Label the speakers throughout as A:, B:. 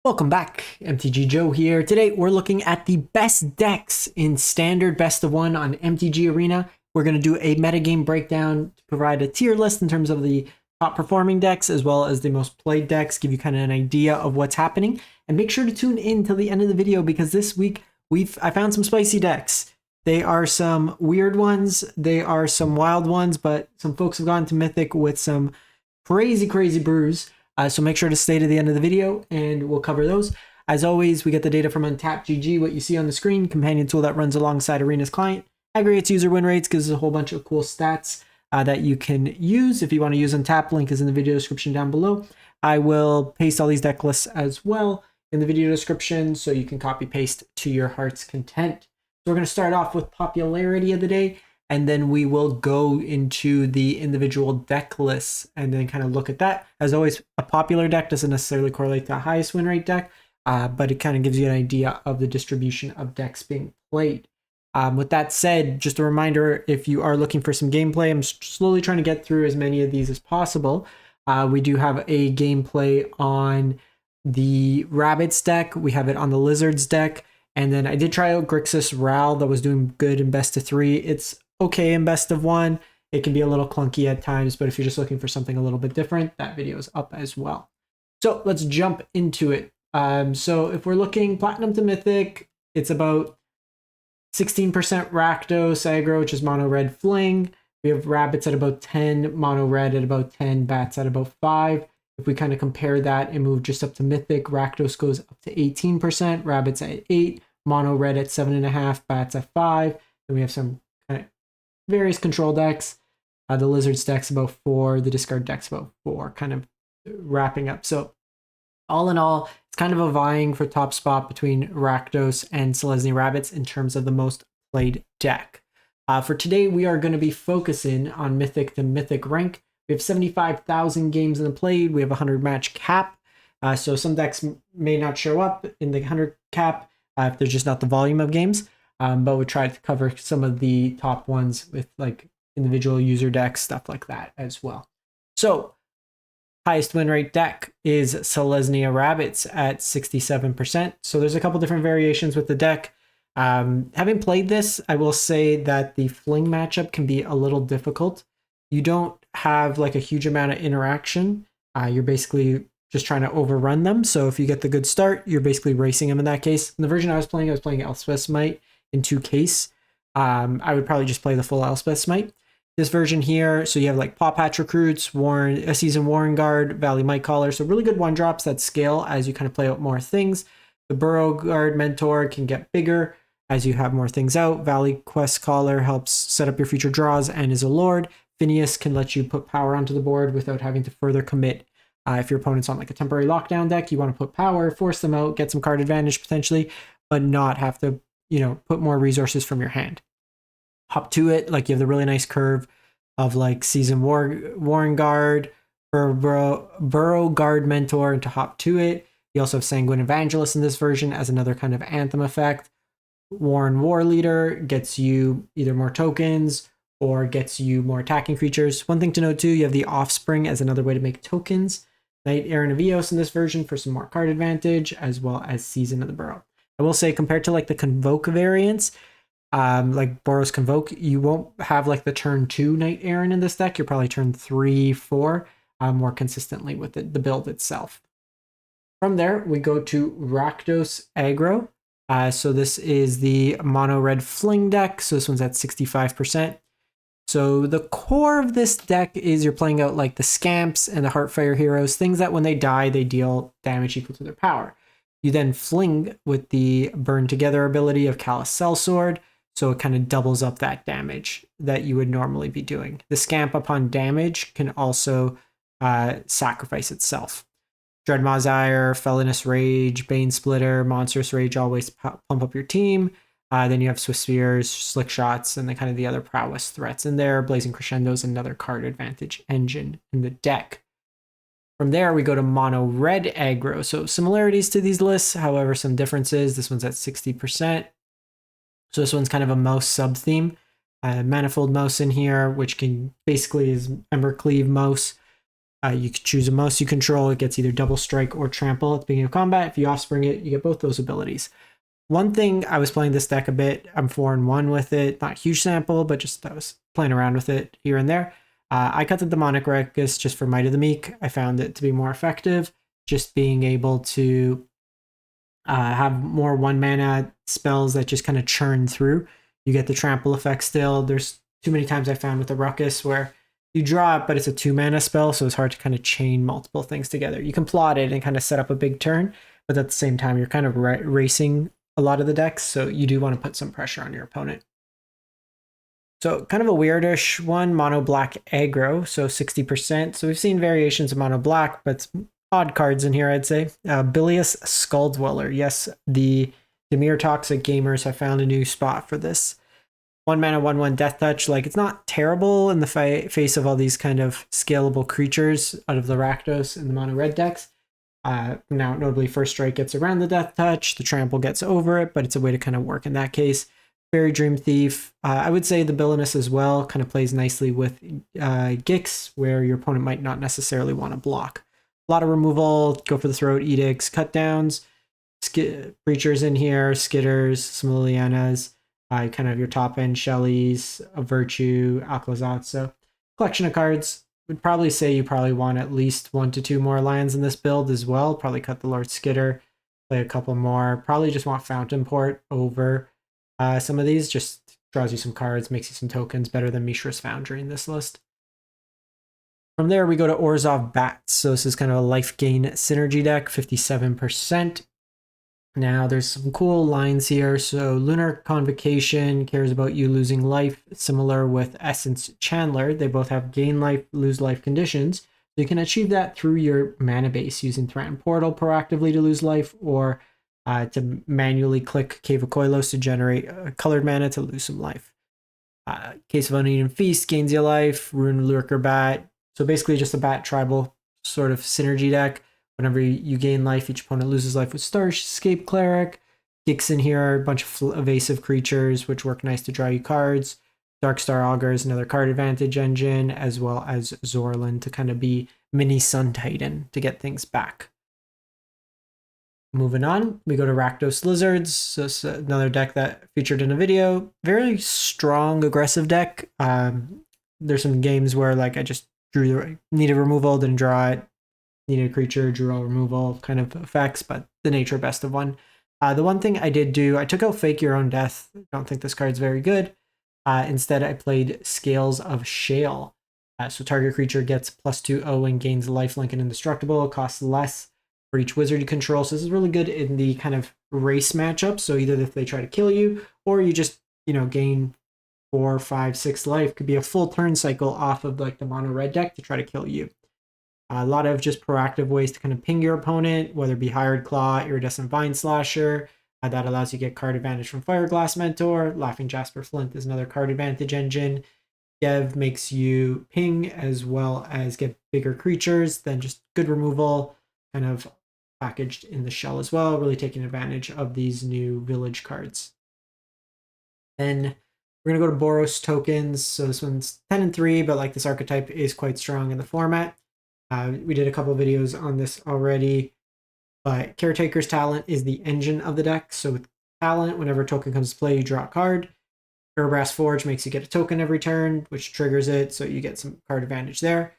A: Welcome back, MTG Joe here. Today we're looking at the best decks in standard best of one on MTG Arena. We're going to do a metagame breakdown to provide a tier list in terms of the top performing decks as well as the most played decks, give you kind of an idea of what's happening. And make sure to tune in till the end of the video because this week I found some spicy decks. They are some weird ones, they are some wild ones, but some folks have gone to Mythic with some crazy brews. So make sure to stay to the end of the video and we'll cover those. As always, we get the data from Untapped.gg, what you see on the screen, companion tool that runs alongside Arena's client, aggregates user win rates, gives us a whole bunch of cool stats that you can use. If you want to use Untapped, link is in the video description down below. I will paste all these deck lists as well in the video description so you can copy paste to your heart's content. So we're going to start off with popularity of the day, and then we will go into the individual deck lists and then kind of look at that. As always, a popular deck doesn't necessarily correlate to the highest win rate deck, but it kind of gives you an idea of the distribution of decks being played. With that said, just a reminder, if you are looking for some gameplay, I'm slowly trying to get through as many of these as possible. We do have a gameplay on the Rabbits deck. We have it on the Lizards deck. And then I did try out Grixis Ral that was doing good in best of 3. It's okay in best of 1. It can be a little clunky at times, but if you're just looking for something a little bit different, that video is up as well. So let's jump into it. So if we're looking Platinum to Mythic, it's about 16% Rakdos Aggro, which is mono red fling. We have Rabbits at about 10, mono red at about 10, Bats at about 5. If we kind of compare that and move just up to Mythic, Rakdos goes up to 18%, Rabbits at 8, mono red at 7.5, Bats at 5. Then we have some kind of various control decks. The Lizards deck's about 4, the discard deck's about 4, kind of wrapping up. So all in all, it's kind of a vying for top spot between Rakdos and Selesnya Rabbits in terms of the most played deck. For today, we are going to be focusing on Mythic to Mythic rank. We have 75,000 games in the played. We have a 100 match cap. So some decks may not show up in the 100 cap if there's just not the volume of games. But we try to cover some of the top ones with like individual user decks, stuff like that as well. So highest win rate deck is Selesnya Rabbits at 67%. So there's a couple different variations with the deck. Having played this, I will say that the fling matchup can be a little difficult. You don't have like a huge amount of interaction. You're basically just trying to overrun them. So if you get the good start, you're basically racing them in that case. In the version I was playing Elspeth Smite in 2 case. I would probably just play the full Elspeth Smite. This version here, so you have like Paw Patch Recruits, a Season Warren Guard, Valley Might Caller. So really good 1-drops that scale as you kind of play out more things. The Burrow Guard Mentor can get bigger as you have more things out. Valley Quest Caller helps set up your future draws and is a Lord. Phineas can let you put power onto the board without having to further commit. If your opponent's on like a temporary lockdown deck, you want to put power, force them out, get some card advantage potentially, but not have to, put more resources from your hand. Hop to it, like you have the really nice curve of like Season Warren Guard, Burrow Guard Mentor, and to hop to it. You also have Sanguine Evangelist in this version as another kind of anthem effect. Warren War Leader gets you either more tokens or gets you more attacking creatures. One thing to note too, you have the Offspring as another way to make tokens. Knight Aaron of Eos in this version for some more card advantage, as well as Season of the Burrow. I will say compared to like the Convoke variants, like Boros Convoke, you won't have like the turn 2 Knight Aaron in this deck. You're probably turn 3, 4 more consistently with the build itself. From there, we go to Rakdos Aggro. So this is the mono red fling deck. So this one's at 65%. So the core of this deck is you're playing out like the Scamps and the Heartfire Heroes, things that when they die, they deal damage equal to their power. You then fling with the Burn Together ability of Callous Sellsword, so it kind of doubles up that damage that you would normally be doing. The Scamp upon damage can also sacrifice itself. Dreadmaw's Ire, Felonious Rage, Bane Splitter, Monstrous Rage always pump up your team. Then you have Swift Spears, Slick Shots, and then kind of the other prowess threats in there. Blazing Crescendo is another card advantage engine in the deck. From there, we go to mono red aggro. So similarities to these lists, however, some differences. This one's at 60%. So this one's kind of a mouse sub-theme. Manifold Mouse in here, which can basically is Embercleave Mouse. You can choose a mouse you control. It gets either double strike or trample at the beginning of combat. If you offspring it, you get both those abilities. One thing, I was playing this deck a bit. I'm 4-1 with it. Not a huge sample, but just I was playing around with it here and there. I cut the Demonic Ruckus just for Might of the Meek. I found it to be more effective. Just being able to have more 1-mana spells that just kind of churn through. You get the trample effect still. There's too many times I found with the Ruckus where you draw it, but it's a 2-mana spell, so it's hard to kind of chain multiple things together. You can plot it and kind of set up a big turn, but at the same time, you're kind of racing a lot of the decks, so you do want to put some pressure on your opponent. So kind of a weirdish one, mono black aggro, so 60%. So we've seen variations of mono black, but it's odd cards in here, I'd say. Bilious Skulldweller. Yes, the Demir Toxic gamers have found a new spot for this. 1-mana, 1/1 Death Touch. Like, it's not terrible in the face of all these kind of scalable creatures out of the Rakdos and the mono red decks. Now, notably, First Strike gets around the Death Touch, the Trample gets over it, but it's a way to kind of work in that case. Fairy Dream Thief. I would say the Villainous as well kind of plays nicely with Gix, where your opponent might not necessarily want to block. A lot of removal, go for the throat, edicts, cut downs, creatures in here, skitters, some Lilianas, kind of your top end Shellys, a Virtue, Alcazat. So collection of cards. Would probably say you probably want at least 1 to 2 more lands in this build as well. Probably cut the Lord Skitter, play a couple more. Probably just want Fountain Port over some of these. Just draws you some cards, makes you some tokens, better than Mishra's Foundry in this list. From there, we go to Orzhov Bats. So this is kind of a life gain synergy deck, 57%. Now, there's some cool lines here. So Lunar Convocation cares about you losing life, similar with Essence Chandler. They both have gain life, lose life conditions. So you can achieve that through your mana base using Threaten Portal proactively to lose life, or to manually click Cave of Koilos to generate colored mana to lose some life. Case of Uneaten Feast gains you life, Rune Lurker Bat. So basically just a bat tribal sort of synergy deck. Whenever you gain life, each opponent loses life with Starscape Cleric. Gix in here, a bunch of evasive creatures, which work nice to draw you cards. Darkstar Augur is another card advantage engine, as well as Zorlin to kind of be mini Sun Titan to get things back. Moving on, we go to Rakdos Lizards. So it's another deck that featured in a video. Very strong, aggressive deck. There's some games where like I just needed removal, didn't draw it. Needed a creature, drew all removal kind of effects, but the nature best of one. The one thing I did do, I took out Fake Your Own Death. I don't think this card's very good. Instead, I played Scales of Shale. So target creature gets +2/0 and gains lifelink and indestructible. It costs less for each wizard you control. So this is really good in the kind of race matchup. So either if they try to kill you, or you just, gain 4, 5, 6 life. Could be a full turn cycle off of like the mono red deck to try to kill you. A lot of just proactive ways to kind of ping your opponent, whether it be Hired Claw, Iridescent Vine Slasher. That allows you to get card advantage from Fireglass Mentor. Laughing Jasper Flint is another card advantage engine. Gev makes you ping as well as get bigger creatures. Then just good removal, kind of packaged in the shell as well. Really taking advantage of these new village cards. Then we're going to go to Boros Tokens. So this one's 10-3, but like this archetype is quite strong in the format. We did a couple of videos on this already, but Caretaker's Talent is the engine of the deck. So with Talent, whenever a token comes to play, you draw a card. Parabrass Forge makes you get a token every turn, which triggers it, so you get some card advantage there.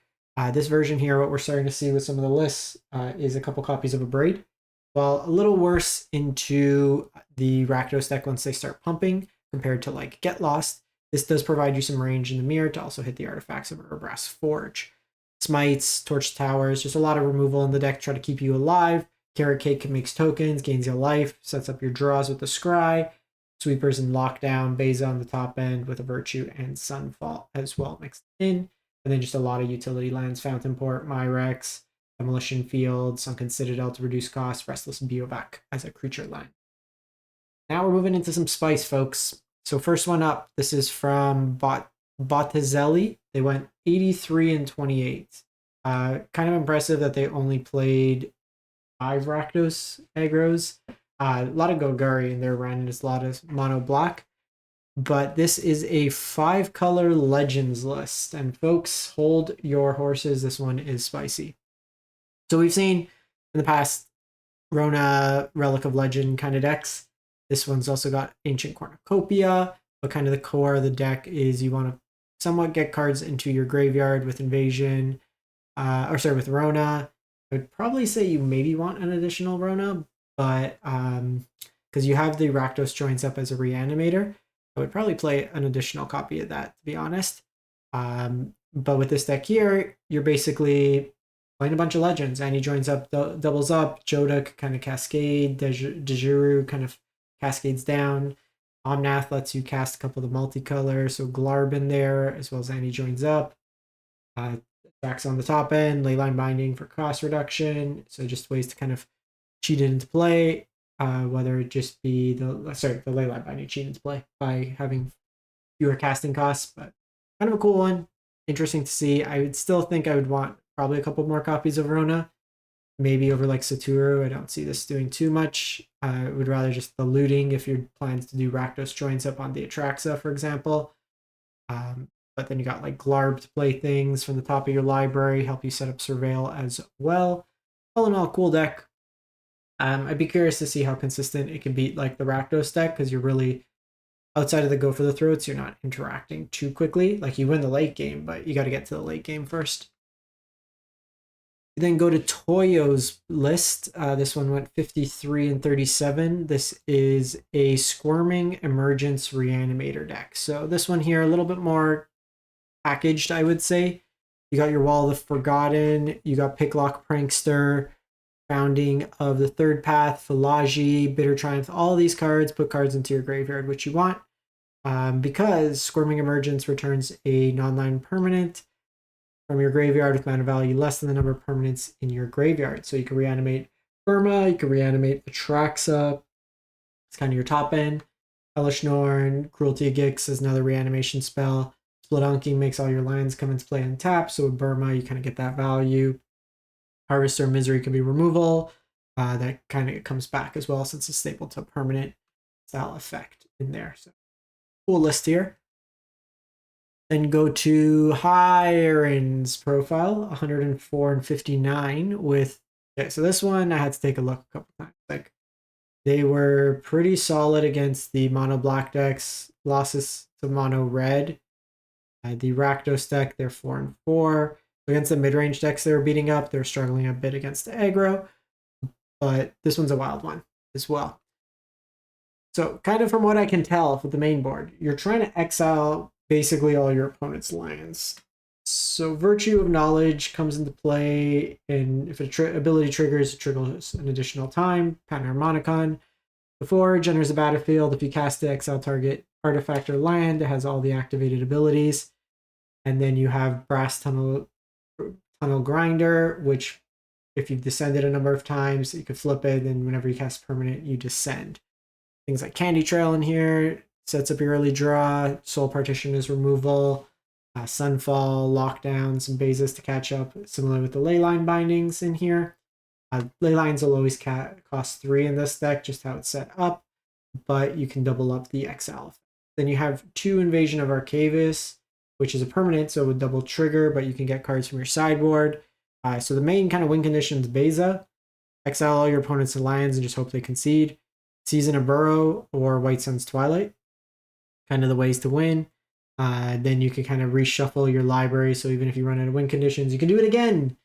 A: This version here, what we're starting to see with some of the lists is a couple copies of Abrade. Well, a little worse into the Rakdos deck once they start pumping compared to like Get Lost. This does provide you some range in the mirror to also hit the artifacts of Parabrass Forge. Smites, Torch Towers, just a lot of removal in the deck to try to keep you alive. Carrot Cake makes tokens, gains your life, sets up your draws with the Scry. Sweepers and Lockdown, Beza on the top end with a Virtue and Sunfall as well mixed in. And then just a lot of utility lands, Fountain Port, Myrex, Demolition Field, Sunken Citadel to reduce cost, Restless Biovac as a creature line. Now we're moving into some spice, folks. So first one up, this is from Bottizelli. They went 83-28. Kind of impressive that they only played 5 Rakdos Aggros. A lot of Golgari in their run, and it's a lot of mono black. but this is a 5-color Legends list. And folks, hold your horses. This one is spicy. So we've seen in the past Rona, Relic of Legend kind of decks. This one's also got Ancient Cornucopia, but kind of the core of the deck is you want to somewhat get cards into your graveyard with Invasion, with Rona. I would probably say you maybe want an additional Rona, but because you have the Rakdos joints up as a reanimator, I would probably play an additional copy of that, to be honest. But with this deck here, you're basically playing a bunch of legends. Annie joins up, doubles up. Joda kind of cascade. Dejuru kind of cascades down. Omnath lets you cast a couple of the multicolor, so Glarb in there, as well as Annie joins up. Tracks on the top end, Leyline Binding for cost reduction. So just ways to kind of cheat it into play, whether it just be the Leyline Binding cheat into play by having fewer casting costs, but kind of a cool one. Interesting to see. I would still think I would want probably a couple more copies of Rona, maybe over like Satoru. I don't see this doing too much. I would rather just the looting if your plans to do Rakdos joints up on the Atraxa, for example. But then you got like Glarb to play things from the top of your library, help you set up Surveil as well. All in all, cool deck. I'd be curious to see how consistent it can beat like the Rakdos deck, because you're really outside of the go for the throats, you're not interacting too quickly. Like you win the late game, but you got to get to the late game first. You then go to Toyo's list. This one went 53 and 37. This is a Squirming Emergence Reanimator deck. So this one here, a little bit more packaged, I would say. You got your Wall of the Forgotten, you got Picklock Prankster, Founding of the Third Path, Philagi, Bitter Triumph, all these cards, put cards into your graveyard, which you want. Because Squirming Emergence returns a non-land permanent from your graveyard with mana value less than the number of permanents in your graveyard. So you can reanimate Burma, you can reanimate Atraxa, it's kind of your top end. Hellish Norn, Cruelty of Gix is another reanimation spell. Split Unking makes all your lands come into play on tap, so with Burma, you kind of get that value. Harvester of Misery can be removal. That kind of comes back as well since it's stapled to a permanent style effect in there. So cool list here. Then go to Hiren's profile, 104 and 59 with, okay, so this one I had to take a look a couple times. Like they were pretty solid against the mono black decks, losses to mono red. The Rakdos deck, they're 4 and 4. Against the mid-range decks they were beating up, they're struggling a bit against the aggro, but this one's a wild one as well. So kind of from what I can tell with the main board, you're trying to exile basically all your opponent's lands. So Virtue of Knowledge comes into play, and if an ability triggers, it triggers an additional time. Panharmonicon. Before it enters the battlefield, if you cast the exile target artifact or land, it has all the activated abilities. And then you have Brass Tunnel Grinder, which if you've descended a number of times, you could flip it, and whenever you cast permanent, you descend. Things like Candy Trail in here sets up your early draw. Soul Partition is removal. Sunfall, Lockdown, some bases to catch up, similar with the Leyline Bindings in here. Leylines will always cost 3 in this deck, just how it's set up, but you can double up the exile. Then you have 2 Invasion of Arcavis, which is a permanent, so it would double trigger, but you can get cards from your sideboard. So the main kind of win condition is Beza. Exile all your opponent's lands and just hope they concede. Season of Burrow or White Sun's Twilight. Kind of the ways to win. Then you can kind of reshuffle your library, so even if you run out of win conditions, you can do it again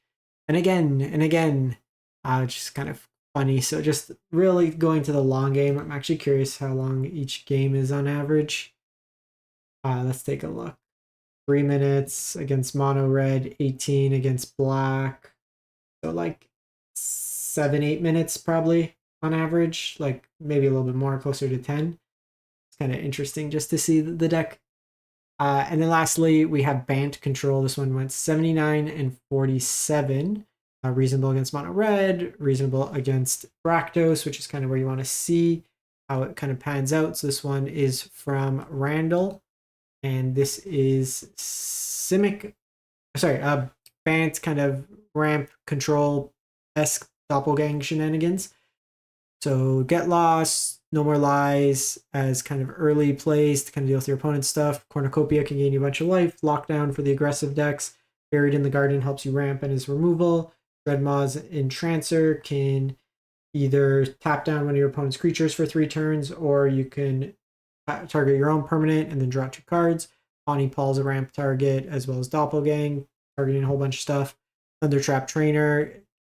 A: and again and again. Which is kind of funny. So just really going to the long game. I'm actually curious how long each game is on average. Let's take a look. 3 minutes against mono red, 18 against black. So like 7-8 minutes probably on average, like maybe a little bit more, closer to 10. It's kind of interesting just to see the deck. And then lastly, we have Bant Control. This one went 79 and 47. Reasonable against mono red, reasonable against Rakdos, which is kind of where you want to see how it kind of pans out. So this one is from Randall. And this is Bant kind of ramp control-esque doppelgang shenanigans. So Get Lost, No More Lies as kind of early plays to kind of deal with your opponent's stuff. Cornucopia can gain you a bunch of life. Lockdown for the aggressive decks. Buried in the Garden helps you ramp and is removal. Dreadmaw's Entrancer can either tap down one of your opponent's creatures for 3 turns, or you can target your own permanent and then draw 2 cards. Bonnie Paul's a ramp target, as well as Doppelgang, targeting a whole bunch of stuff. Thundertrap Trainer,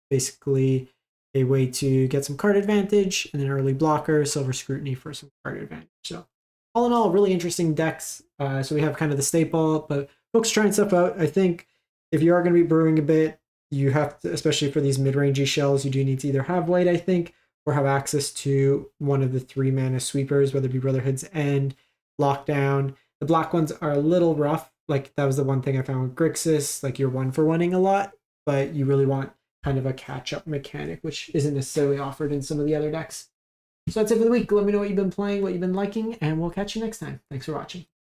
A: basically a way to get some card advantage, and then early blocker, Silver Scrutiny for some card advantage. So all in all, really interesting decks. So we have kind of the staple, but folks trying stuff out. I think if you are going to be brewing a bit, you have to, especially for these mid-rangey shells, you do need to either have white, I think, or have access to one of the 3 mana sweepers, whether it be Brotherhood's End, Lockdown. The black ones are a little rough. Like, that was the one thing I found with Grixis. Like, you're 1-for-1ing a lot, but you really want kind of a catch-up mechanic, which isn't necessarily offered in some of the other decks. So that's it for the week. Let me know what you've been playing, what you've been liking, and we'll catch you next time. Thanks for watching.